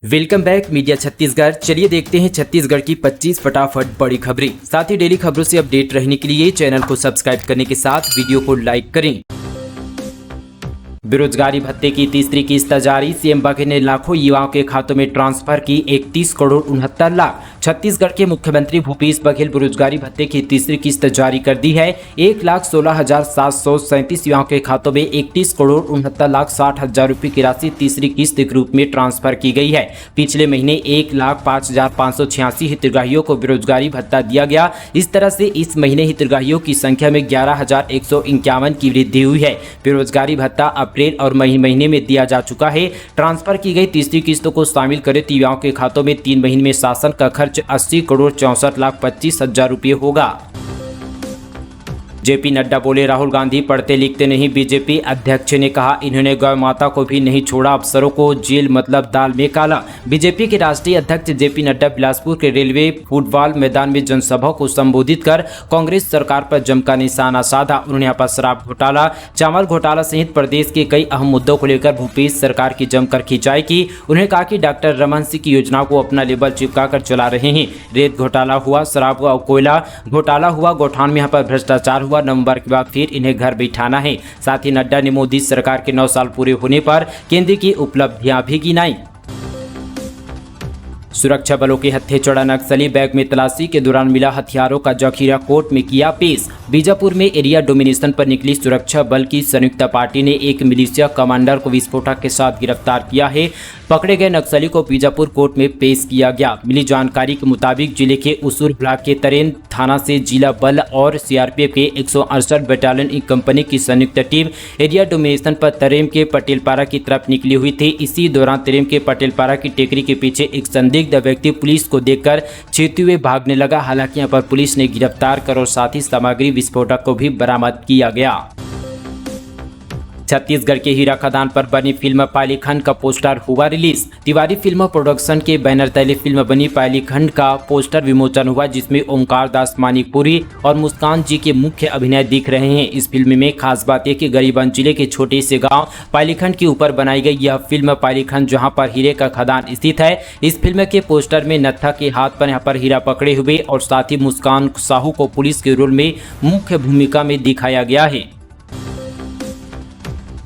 Welcome back media Chhattisgarh. चलिए देखते हैं छत्तीसगढ़ की 25 फटाफट बड़ी खबरें। साथ ही डेली खबरों से अपडेट रहने के लिए चैनल को सब्सक्राइब करने के साथ वीडियो को लाइक करें। बेरोजगारी भत्ते की तीसरी किस्त जारी। सीएम बघेल ने लाखों युवाओं के खातों में ट्रांसफर की 31 करोड़ 69 लाख। छत्तीसगढ़ के मुख्यमंत्री भूपेश बघेल बेरोजगारी भत्ते की तीसरी किस्त जारी कर दी है। 1,16,737 युवाओं के खातों में 31 करोड़ 69 लाख 60 हजार रुपये की राशि तीसरी किस्त के रूप में ट्रांसफर की गई है। पिछले महीने 1,05,586 हितग्राहियों को बेरोजगारी भत्ता दिया गया। इस तरह से इस महीने हितग्राहियों की संख्या में 11,151 की वृद्धि हुई है। बेरोजगारी भत्ता अप्रैल और मई महीने में दिया जा चुका है। ट्रांसफर की गई तीसरी किस्तों को शामिल करें तो युवाओं के खातों में 3 महीने में शासन का खर्च 80 करोड़ 64 लाख 25 हजार रुपये होगा। जेपी नड्डा बोले, राहुल गांधी पढ़ते लिखते नहीं। बीजेपी अध्यक्ष ने कहा, इन्होंने गौ माता को भी नहीं छोड़ा, अफसरों को जेल मतलब दाल में काला। बीजेपी के राष्ट्रीय अध्यक्ष जेपी नड्डा बिलासपुर के रेलवे फुटबॉल मैदान में जनसभा को संबोधित कर कांग्रेस सरकार पर जमकर निशाना साधा। उन्होंने यहाँ पर शराब घोटाला, चावल घोटाला सहित प्रदेश के कई अहम मुद्दों को लेकर भूपेश सरकार की जमकर खिंचाई की। उन्होंने कहा कि डॉक्टर रमन सिंह की योजना को अपना लेबल चिपकाकर चला रहे हैं। रेत घोटाला हुआ, शराब और कोयला घोटाला हुआ, गौठान में यहाँ पर भ्रष्टाचार हुआ। नवंबर के बाद फिर इन्हें घर बिठाना है। साथ ही नड्डा ने मोदी सरकार के 9 साल पूरे होने पर केंद्र की उपलब्धियां भी गिनाई। सुरक्षा बलों के हत्थे चढ़ा नक्सली, बैग में तलाशी के दौरान मिला हथियारों का जखीरा कोर्ट में किया पेश। बीजापुर में एरिया डोमिनेशन पर निकली सुरक्षा बल की संयुक्त पार्टी ने एक मिलिशिया कमांडर को विस्फोटक के साथ गिरफ्तार किया है। पकड़े गए नक्सली को बीजापुर कोर्ट में पेश किया गया। मिली जानकारी के मुताबिक जिले के उसूर ब्लॉक के तरेन थाना से जिला बल और सीआरपीएफ के 168 बटालियन एक कंपनी की संयुक्त टीम एरिया डोमिनेशन पर तरेम के पटेलपारा की तरफ निकली हुई थी। इसी दौरान तरेम के पटेलपारा की टेकरी के पीछे एक संदिग्ध व्यक्ति पुलिस को देखकर चेते हुए भागने लगा। हालांकि यहाँ पर पुलिस ने गिरफ्तार कर और साथ ही सामग्री विस्फोटक को भी बरामद किया गया। छत्तीसगढ़ के हीरा खदान पर बनी फिल्म पायलीखंड का पोस्टर हुआ रिलीज। तिवारी फिल्म प्रोडक्शन के बैनर तले फिल्म बनी पायलीखंड का पोस्टर विमोचन हुआ, जिसमें ओमकार दास मानिकपुरी और मुस्कान जी के मुख्य अभिनय दिख रहे हैं। इस फिल्म में खास बात यह कि गरिबगंज जिले के छोटे से गांव पायलीखंड के ऊपर बनाई गई यह फिल्म पायलीखंड, जहां पर हीरे का खदान स्थित है। इस फिल्म के पोस्टर में नत्था के हाथ पर यहाँ पर हीरा पकड़े हुए और साथ ही मुस्कान साहू को पुलिस के रोल में मुख्य भूमिका में दिखाया गया है।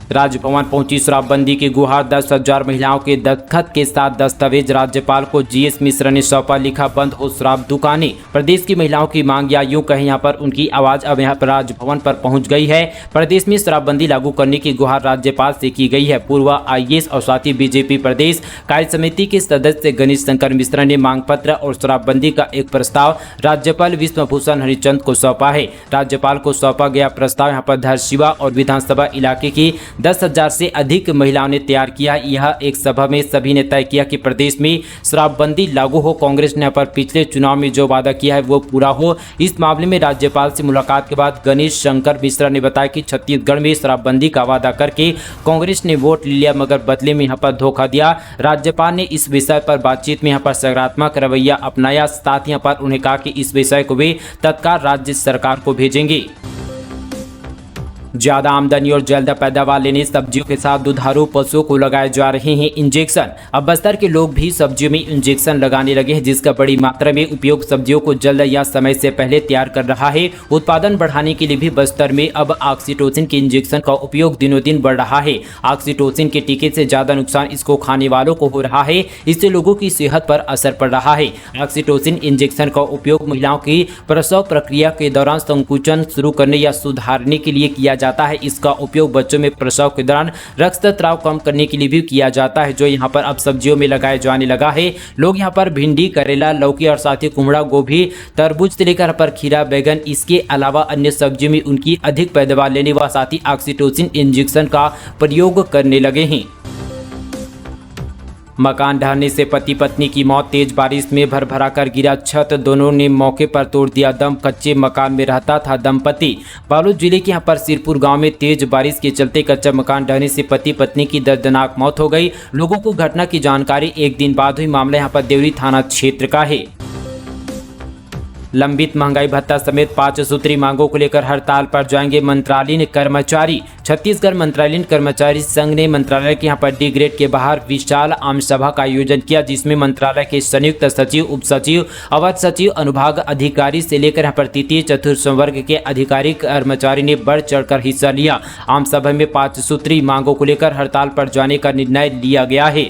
राजभवन पहुंची शराबबंदी की गुहार, 10,000 महिलाओं के दस्तखत के साथ दस्तावेज राज्यपाल को जीएस मिश्रा ने सौंपा। लिखा, बंद हो शराब दुकानें। प्रदेश की महिलाओं की मांग, या यूं कहें यहाँ पर उनकी आवाज अब यहाँ पर राजभवन पर पहुंच गई है। प्रदेश में शराबबंदी लागू करने की गुहार राज्यपाल से की गई है। पूर्व आईएएस और साथ ही बीजेपी प्रदेश कार्य समिति के सदस्य गणेश शंकर मिश्रा ने मांग पत्र और शराबबंदी का एक प्रस्ताव राज्यपाल विश्वभूषण हरिचंद को सौंपा है। राज्यपाल को सौंपा गया प्रस्ताव यहाँ पर धरसीवा और विधानसभा इलाके की 10,000 से अधिक महिलाओं ने तैयार किया। यह एक सभा में सभी ने तय किया कि प्रदेश में शराबबंदी लागू हो। कांग्रेस ने यहाँ पर पिछले चुनाव में जो वादा किया है वो पूरा हो। इस मामले में राज्यपाल से मुलाकात के बाद गणेश शंकर मिश्रा ने बताया कि छत्तीसगढ़ में शराबबंदी का वादा करके कांग्रेस ने वोट लिया, मगर बदले में यहाँ पर धोखा दिया। राज्यपाल ने इस विषय पर बातचीत में यहाँ पर सकारात्मक रवैया अपनाया। साथ ही यहाँ पर उन्हें कहा कि इस विषय को वे तत्काल राज्य सरकार को भेजेंगे। ज्यादा आमदनी और जल्द पैदावार लेने सब्जियों के साथ दुधारू पशुओं को लगाए जा रहे हैं इंजेक्शन। अब बस्तर के लोग भी सब्जियों में इंजेक्शन लगाने लगे हैं, जिसका बड़ी मात्रा में उपयोग सब्जियों को जल्द या समय से पहले तैयार कर रहा है। उत्पादन बढ़ाने के लिए भी बस्तर में अब ऑक्सीटोसिन के इंजेक्शन का उपयोग दिनों दिन बढ़ रहा है। ऑक्सीटोसिन के टीके से ज्यादा नुकसान इसको खाने वालों को हो रहा है। इससे लोगों की सेहत पर असर पड़ रहा है। ऑक्सीटोसिन इंजेक्शन का उपयोग महिलाओं की प्रसव प्रक्रिया के दौरान संकुचन शुरू करने या सुधारने के लिए किया जाता है। इसका उपयोग बच्चों में प्रसव के दौरान रक्तस्राव कम करने के लिए भी किया जाता है, जो यहाँ पर अब सब्जियों में लगाए जाने लगा है। लोग यहाँ पर भिंडी, करेला, लौकी और साथ ही कुमड़ा, गोभी, तरबूज से लेकर पर खीरा, बैगन, इसके अलावा अन्य सब्जियों में उनकी अधिक पैदावार लेने व साथ ही ऑक्सीटोसिन इंजेक्शन का प्रयोग करने लगे हैं। मकान ढहने से पति पत्नी की मौत, तेज बारिश में भरभरा कर गिरा छत, दोनों ने मौके पर तोड़ दिया दम। कच्चे मकान में रहता था दंपति। बालोद जिले के यहाँ पर सिरपुर गांव में तेज बारिश के चलते कच्चा मकान ढहने से पति पत्नी की दर्दनाक मौत हो गई। लोगों को घटना की जानकारी एक दिन बाद हुई। मामला यहाँ पर देवरी थाना क्षेत्र का है। लंबित महंगाई भत्ता समेत 5 सूत्री मांगों को लेकर हड़ताल पर जाएंगे मंत्रालयीन कर्मचारी। छत्तीसगढ़ मंत्रालयीन कर्मचारी संघ ने मंत्रालय के यहाँ पर डी ग्रेड के बाहर विशाल आम सभा का आयोजन किया, जिसमें मंत्रालय के संयुक्त सचिव, उप सचिव, अवर सचिव, अनुभाग अधिकारी से लेकर यहाँ पर तृतीय चतुर्थ संवर्ग के अधिकारी कर्मचारी ने बढ़ चढ़कर हिस्सा लिया। आम सभा में 5 सूत्री मांगों को लेकर हड़ताल पर जाने का निर्णय लिया गया है।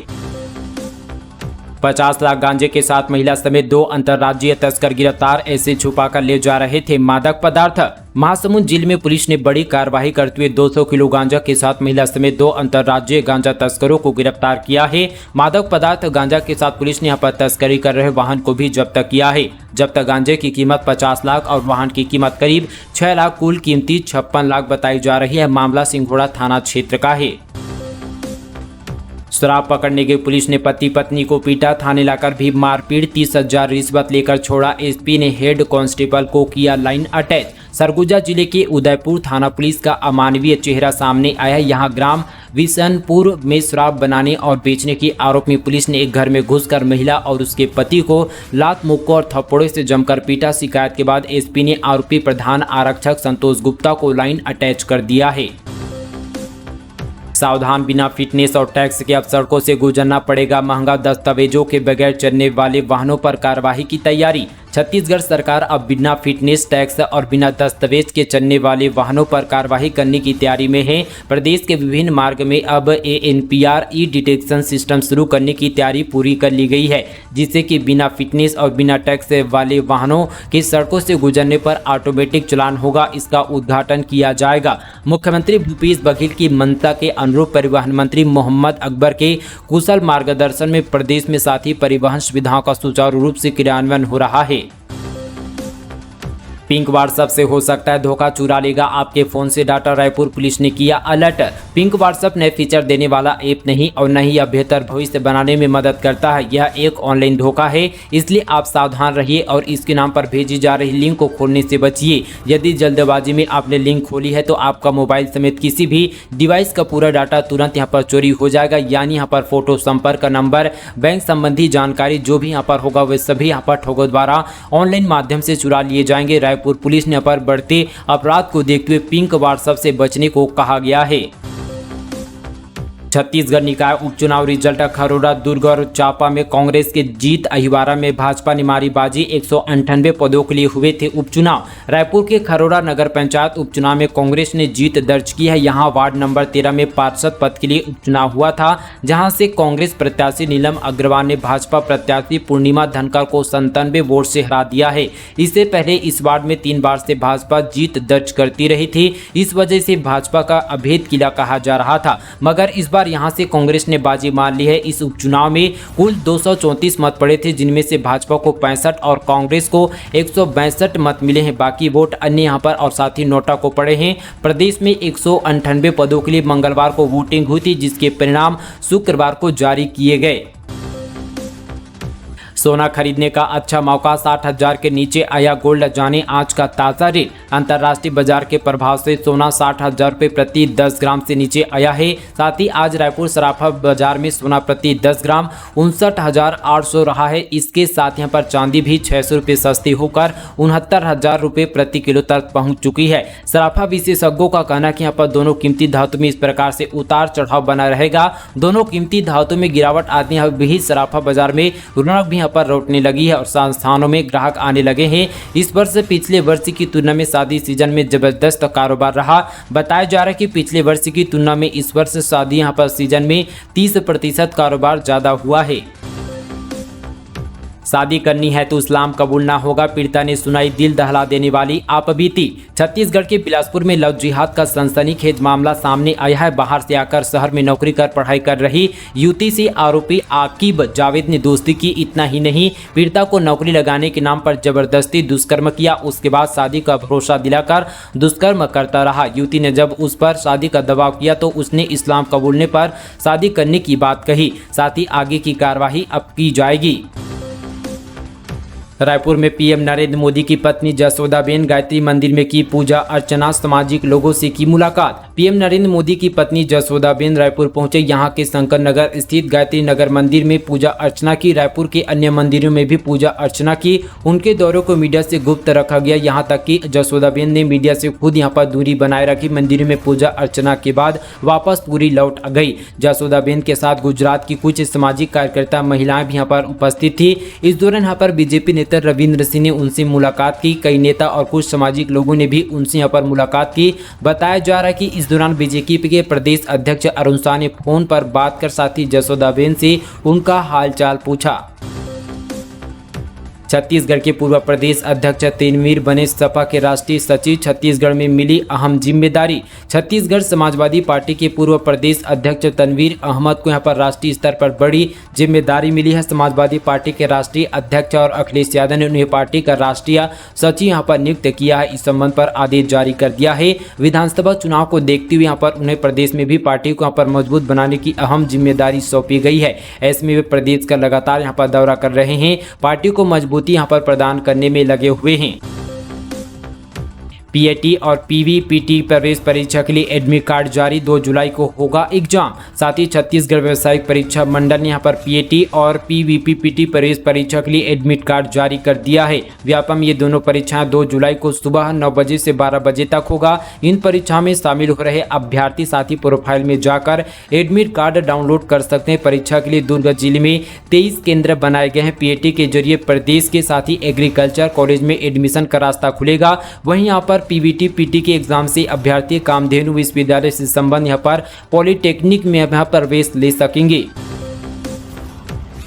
50 लाख गांजे के साथ महिला समेत 2 अंतर्राज्यीय तस्कर गिरफ्तार। ऐसे छुपाकर ले जा रहे थे मादक पदार्थ। महासमुंद जिले में पुलिस ने बड़ी कार्रवाई करते हुए 200 किलो गांजा के साथ महिला समेत 2 अंतर्राज्यीय गांजा तस्करों को गिरफ्तार किया है। मादक पदार्थ गांजा के साथ पुलिस ने यहाँ पर तस्करी कर रहे वाहन को भी जब्त किया है। जब्त गांजे की कीमत 50 लाख और वाहन की कीमत करीब 6 लाख, कुल कीमती 56 लाख बताई जा रही है। मामला सिंघोड़ा थाना क्षेत्र का है। शराब पकड़ने गई पुलिस ने पति पत्नी को पीटा, थाने लाकर भी मारपीट, 30,000 रिश्वत लेकर छोड़ा। एसपी ने हेड कांस्टेबल को किया लाइन अटैच। सरगुजा जिले के उदयपुर थाना पुलिस का अमानवीय चेहरा सामने आया। यहां ग्राम विशनपुर में शराब बनाने और बेचने के आरोप में पुलिस ने एक घर में घुसकर महिला और उसके पति को लात, मुक्कों और थप्पड़ों से जमकर पीटा। शिकायत के बाद एसपी ने आरोपी प्रधान आरक्षक संतोष गुप्ता को लाइन अटैच कर दिया है। सावधान, बिना फिटनेस और टैक्स के अब सड़कों से गुजरना पड़ेगा महंगा। दस्तावेजों के बगैर चलने वाले वाहनों पर कार्रवाई की तैयारी। छत्तीसगढ़ सरकार अब बिना फिटनेस, टैक्स और बिना दस्तावेज के चलने वाले वाहनों पर कार्रवाई करने की तैयारी में है। प्रदेश के विभिन्न मार्ग में अब ANPR ई डिटेक्शन सिस्टम शुरू करने की तैयारी पूरी कर ली गई है, जिससे कि बिना फिटनेस और बिना टैक्स वाले वाहनों के सड़कों से गुजरने पर ऑटोमेटिक चालान होगा। इसका उद्घाटन किया जाएगा। मुख्यमंत्री भूपेश बघेल की मंशा के अनुरूप परिवहन मंत्री मोहम्मद अकबर के कुशल मार्गदर्शन में प्रदेश में साथी परिवहन सुविधाओं का सुचारू रूप से क्रियान्वयन हो रहा है। पिंक व्हाट्सएप से हो सकता है धोखा, चुरा लेगा आपके फोन से डाटा। रायपुर पुलिस ने किया अलर्ट। पिंक व्हाट्सएप नए फीचर देने वाला ऐप नहीं और न ही यह बेहतर भविष्य बनाने में मदद करता है। यह एक ऑनलाइन धोखा है, इसलिए आप सावधान रहिए और इसके नाम पर भेजी जा रही लिंक को खोलने से बचिए। यदि जल्दबाजी में आपने लिंक खोली है तो आपका मोबाइल समेत किसी भी डिवाइस का पूरा डाटा तुरंत यहाँ पर चोरी हो जाएगा। यानी यहाँ पर फोटो, संपर्क नंबर, बैंक संबंधी जानकारी जो भी यहाँ पर होगा वे सभी यहाँ पर ठगों द्वारा ऑनलाइन माध्यम से चुरा लिए जाएंगे। रायपुर पुलिस ने पर बढ़ते अपराध को देखते हुए पिंक व्हाट्सएप से बचने को कहा गया है। छत्तीसगढ़ निकाय उपचुनाव रिजल्ट। खरोरा, दुर्ग और चांपा में कांग्रेस की जीत। अहिवारा में भाजपा ने मारी बाजी। 198 पदों के लिए हुए थे उपचुनाव। रायपुर के खरोरा नगर पंचायत उपचुनाव में कांग्रेस ने जीत दर्ज की है। यहां वार्ड नंबर 13 में पार्षद पद के लिए उपचुनाव हुआ था, जहां से कांग्रेस प्रत्याशी नीलम अग्रवाल ने भाजपा प्रत्याशी पूर्णिमा धनकर को 97 वोट से हरा दिया है। इससे पहले इस वार्ड में 3 बार से भाजपा जीत दर्ज करती रही थी। इस वजह से भाजपा का अभेद किला कहा जा रहा था, मगर इस बार यहां से कांग्रेस ने बाजी मार ली है। इस उपचुनाव में कुल 234 मत पड़े थे, जिनमें से भाजपा को 65 और कांग्रेस को 162 मत मिले हैं। बाकी वोट अन्य यहां पर और साथ ही नोटा को पड़े हैं। प्रदेश में 198 पदों के लिए मंगलवार को वोटिंग हुई थी, जिसके परिणाम शुक्रवार को जारी किए गए। सोना खरीदने का अच्छा मौका। 60,000 के नीचे आया गोल्ड। जाने आज का ताज़ा रेट। अंतर्राष्ट्रीय बाजार के प्रभाव से सोना 60,000 रुपये प्रति 10 ग्राम से नीचे आया है। साथ ही आज रायपुर सराफा बाजार में सोना प्रति 10 ग्राम 59,800 रहा है। इसके साथ यहाँ पर चांदी भी 600 रुपये सस्ती होकर 69,000 रुपये प्रति किलो तक पहुँच चुकी है। सराफा विशेषज्ञों का कहना है कि यहाँ पर दोनों कीमती धातु में इस प्रकार से उतार चढ़ाव बना रहेगा। दोनों कीमती धातु में गिरावट आती है। भी सराफा बाजार में रौनक भी पर लौटने लगी है और संस्थानों में ग्राहक आने लगे हैं। इस वर्ष पिछले वर्ष की तुलना में शादी सीजन में जबरदस्त कारोबार रहा। बताया जा रहा है कि पिछले वर्ष की तुलना में इस वर्ष शादी यहां पर सीजन में 30% कारोबार ज्यादा हुआ है। शादी करनी है तो इस्लाम कबूल ना होगा। पीड़िता ने सुनाई दिल दहला देने वाली आपबीती। छत्तीसगढ़ के बिलासपुर में लव जिहाद का सनसनीखेज मामला सामने आया है। बाहर से आकर शहर में नौकरी कर पढ़ाई कर रही युवती से आरोपी आकिब जावेद ने दोस्ती की। इतना ही नहीं, पीड़िता को नौकरी लगाने के नाम पर जबरदस्ती दुष्कर्म किया। उसके बाद शादी का भरोसा दिलाकर दुष्कर्म करता रहा। युवती ने जब उस पर शादी का दबाव किया तो उसने इस्लाम कबूलने पर शादी करने की बात कही। साथ ही आगे की कार्यवाही अब की जाएगी। रायपुर में पीएम नरेंद्र मोदी की पत्नी जसोदाबेन गायत्री मंदिर में की पूजा अर्चना। सामाजिक लोगों से की मुलाकात। पीएम नरेंद्र मोदी की पत्नी जसोदाबेन रायपुर पहुंचे। यहां के शंकर नगर स्थित गायत्री नगर मंदिर में पूजा अर्चना की। रायपुर के अन्य मंदिरों में भी पूजा अर्चना की। उनके दौरे को मीडिया से गुप्त रखा गया। यहां तक कि जसोदाबेन ने मीडिया से खुद यहां पर दूरी बनाए रखी। मंदिर में पूजा अर्चना के बाद वापस पूरी लौट गई। जसोदाबेन के साथ गुजरात की कुछ सामाजिक कार्यकर्ता महिलाएं भी यहां पर उपस्थित थी। इस दौरान यहां पर बीजेपी नेता रविंद्र सिंह ने उनसे मुलाकात की। कई नेता और कुछ सामाजिक लोगों ने भी उनसे यहां पर मुलाकात की। बताया जा रहा है कि इस दौरान बीजेपी के प्रदेश अध्यक्ष अरुण शाह ने फोन पर बात कर साथी जसोदाबेन से उनका हालचाल पूछा। छत्तीसगढ़ के पूर्व प्रदेश अध्यक्ष तनवीर बने सपा के राष्ट्रीय सचिव। छत्तीसगढ़ में मिली अहम जिम्मेदारी। छत्तीसगढ़ समाजवादी पार्टी के पूर्व प्रदेश अध्यक्ष तनवीर अहमद को यहां पर राष्ट्रीय स्तर पर बड़ी जिम्मेदारी मिली है। समाजवादी पार्टी के राष्ट्रीय अध्यक्ष और अखिलेश यादव ने उन्हें पार्टी का राष्ट्रीय सचिव यहां पर नियुक्त किया है। इस संबंध पर आदेश जारी कर दिया है। विधानसभा चुनाव को देखते हुए यहां पर उन्हें प्रदेश में भी पार्टी को यहां पर मजबूत बनाने की अहम जिम्मेदारी सौंपी गई है। ऐसे में वे प्रदेश का लगातार यहां पर दौरा कर रहे हैं। पार्टी को मजबूती यहां पर प्रदान करने में लगे हुए हैं। पीएटी और पीवीपीटी प्रवेश परीक्षा के लिए एडमिट कार्ड जारी। 2 जुलाई को होगा एग्जाम। साथ ही छत्तीसगढ़ व्यवसायिक परीक्षा मंडल ने यहां पर पीएटी और पीवीपीटी प्रवेश परीक्षा के लिए एडमिट कार्ड जारी कर दिया है। व्यापम ये दोनों परीक्षाएं 2 जुलाई को सुबह 9 बजे से 12 बजे तक होगा। इन परीक्षाओं में शामिल हो रहे अभ्यर्थी साथी प्रोफाइल में जाकर एडमिट कार्ड डाउनलोड कर सकते हैं। परीक्षा के लिए दुर्ग जिले में 23 केंद्र बनाए गए हैं। पीएटी के जरिए प्रदेश के साथ ही एग्रीकल्चर कॉलेज में एडमिशन का रास्ता खुलेगा। वहीं यहाँ पर पीवीटी पीटी के एग्जाम से अभ्यर्थी कामधेनु विश्वविद्यालय से संबंध यहाँ पर पॉलिटेक्निक में यहाँ प्रवेश ले सकेंगे।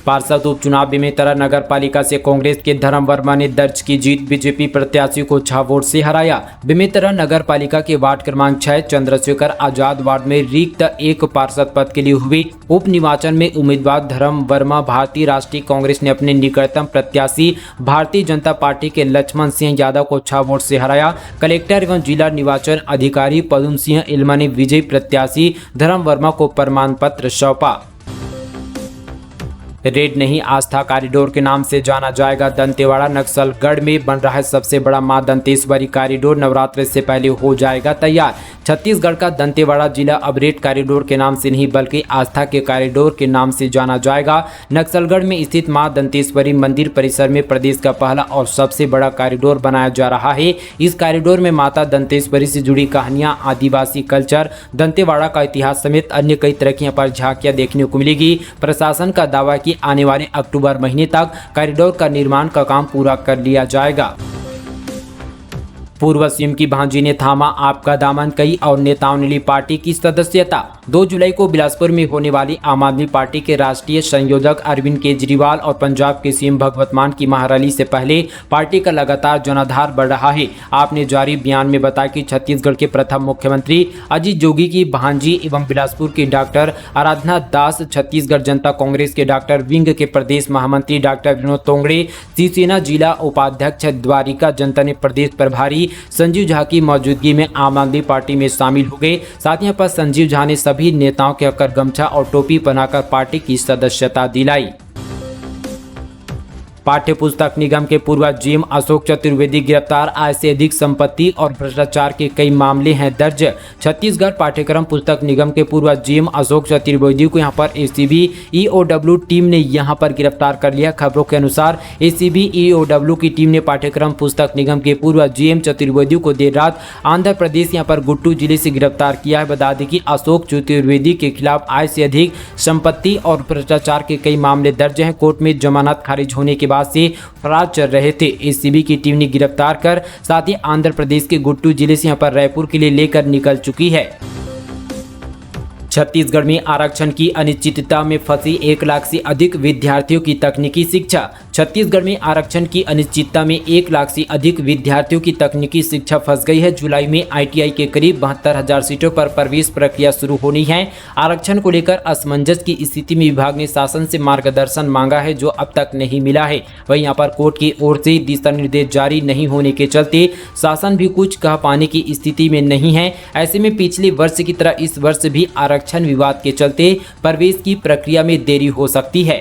पार्षद उपचुनाव बेमेतरा नगर पालिका से कांग्रेस के धर्म वर्मा ने दर्ज की जीत। बीजेपी प्रत्याशी को 6 वोट से हराया। बेमेतरा नगर पालिका के वार्ड क्रमांक 6 चंद्रशेखर आजाद वार्ड में रिक्त एक पार्षद पद के लिए हुई उप निर्वाचन में उम्मीदवार धर्म वर्मा भारतीय राष्ट्रीय कांग्रेस ने अपने निकटतम प्रत्याशी भारतीय जनता पार्टी के लक्ष्मण सिंह यादव को 6 वोट से हराया। कलेक्टर एवं जिला निर्वाचन अधिकारी पदम सिंह इल्मा ने विजयी प्रत्याशी धर्म वर्मा को प्रमाण पत्र सौंपा। रेड नहीं आस्था कॉरिडोर के नाम से जाना जाएगा दंतेवाड़ा। नक्सलगढ़ में बन रहा है सबसे बड़ा मां दंतेश्वरी कॉरिडोर। नवरात्र से पहले हो जाएगा तैयार। छत्तीसगढ़ का दंतेवाड़ा जिला अब रेड कॉरिडोर के नाम से नहीं बल्कि आस्था के कॉरिडोर के नाम से जाना जाएगा। नक्सलगढ़ में स्थित मां दंतेश्वरी मंदिर परिसर में प्रदेश का पहला और सबसे बड़ा कॉरिडोर बनाया जा रहा है। इस कॉरिडोर में माता दंतेश्वरी से जुड़ी कहानियां, आदिवासी कल्चर, दंतेवाड़ा का इतिहास समेत अन्य कई तरह की यहाँ पर झांकियां देखने को मिलेगी। प्रशासन का दावा है कि आने वाले अक्टूबर महीने तक कॉरिडोर का निर्माण का काम पूरा कर लिया जाएगा। पूर्व सीएम की भांजी ने थामा आपका दामन। कई और नेताओं ने ली पार्टी की सदस्यता। 2 जुलाई को बिलासपुर में होने वाली आम आदमी पार्टी के राष्ट्रीय संयोजक अरविंद केजरीवाल और पंजाब के सीएम भगवंत मान की महारैली से पहले पार्टी का लगातार जनाधार बढ़ रहा है। आपने जारी बयान में बताया कि छत्तीसगढ़ के प्रथम मुख्यमंत्री अजीत जोगी की भांजी एवं बिलासपुर की डॉक्टर आराधना दास, छत्तीसगढ़ जनता कांग्रेस के डॉक्टर विंग के प्रदेश महामंत्री डॉक्टर विनोद तोंगड़े, शिवसेना जिला उपाध्यक्ष द्वारिका जनता ने प्रदेश प्रभारी संजीव झा की मौजूदगी में आम आदमी पार्टी में शामिल हो गए। साथ ही पर संजीव झा ने सभी नेताओं के हकर गमछा और टोपी पहनाकर पार्टी की सदस्यता दिलाई। पाठ्य पुस्तक निगम के पूर्व जीएम अशोक चतुर्वेदी गिरफ्तार। आय से अधिक संपत्ति और भ्रष्टाचार के कई मामले हैं दर्ज। छत्तीसगढ़ पाठ्यक्रम पुस्तक निगम के पूर्व जीएम अशोक चतुर्वेदी को यहां पर एसीबी ईओडब्ल्यू टीम ने यहां पर गिरफ्तार कर लिया। खबरों के अनुसार एसीबी ईओडब्ल्यू की टीम ने पाठ्यक्रम पुस्तक निगम के पूर्व जीएम चतुर्वेदी को देर रात आंध्र प्रदेश यहां पर गुट्टू जिले से गिरफ्तार किया है। बता दें कि अशोक चतुर्वेदी के खिलाफ आय से अधिक संपत्ति और भ्रष्टाचार के कई मामले दर्ज हैं। कोर्ट में जमानत खारिज होने के से फरार चल रहे थे। एसीबी की टीम ने गिरफ्तार कर साथ ही आंध्र प्रदेश के गुट्टू जिले से यहां पर रायपुर के लिए लेकर निकल चुकी है। छत्तीसगढ़ में आरक्षण की अनिश्चितता में फंसी 1 लाख से अधिक विद्यार्थियों की तकनीकी शिक्षा। छत्तीसगढ़ में आरक्षण की अनिश्चितता में 1 लाख से अधिक विद्यार्थियों की तकनीकी शिक्षा फंस गई है। जुलाई में आईटीआई के करीब 72,000 सीटों पर प्रवेश प्रक्रिया शुरू होनी है। आरक्षण को लेकर असमंजस की स्थिति में विभाग ने शासन से मार्गदर्शन मांगा है, जो अब तक नहीं मिला है। वहीं यहाँ पर कोर्ट की ओर से दिशा निर्देश जारी नहीं होने के चलते शासन भी कुछ कह पाने की स्थिति में नहीं है। ऐसे में पिछले वर्ष की तरह इस वर्ष भी आरक्षण विवाद के चलते प्रवेश की प्रक्रिया में देरी हो सकती है।